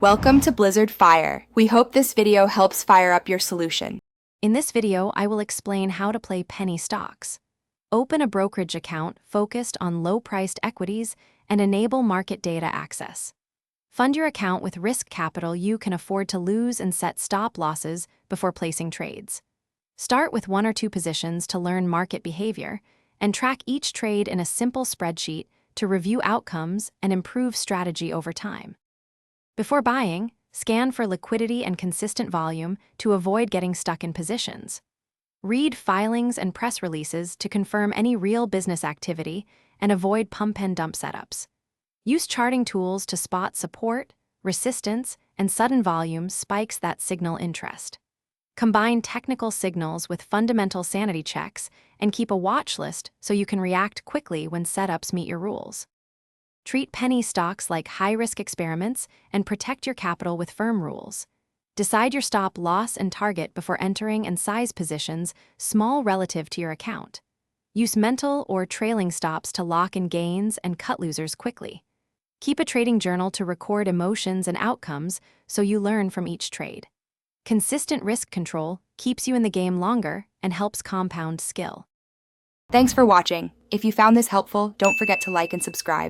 Welcome to Blizzard Fire. We hope this video helps fire up your solution. In this video, I will explain how to play penny stocks. Open a brokerage account focused on low-priced equities and enable market data access. Fund your account with risk capital you can afford to lose and set stop losses before placing trades. Start with 1 or 2 positions to learn market behavior and track each trade in a simple spreadsheet to review outcomes and improve strategy over time. Before buying, scan for liquidity and consistent volume to avoid getting stuck in positions. Read filings and press releases to confirm any real business activity and avoid pump and dump setups. Use charting tools to spot support, resistance, and sudden volume spikes that signal interest. Combine technical signals with fundamental sanity checks and keep a watch list so you can react quickly when setups meet your rules. Treat penny stocks like high-risk experiments and protect your capital with firm rules. Decide your stop loss and target before entering and size positions small relative to your account. Use mental or trailing stops to lock in gains and cut losers quickly. Keep a trading journal to record emotions and outcomes so you learn from each trade. Consistent risk control keeps you in the game longer and helps compound skill. Thanks for watching. If you found this helpful, don't forget to like and subscribe.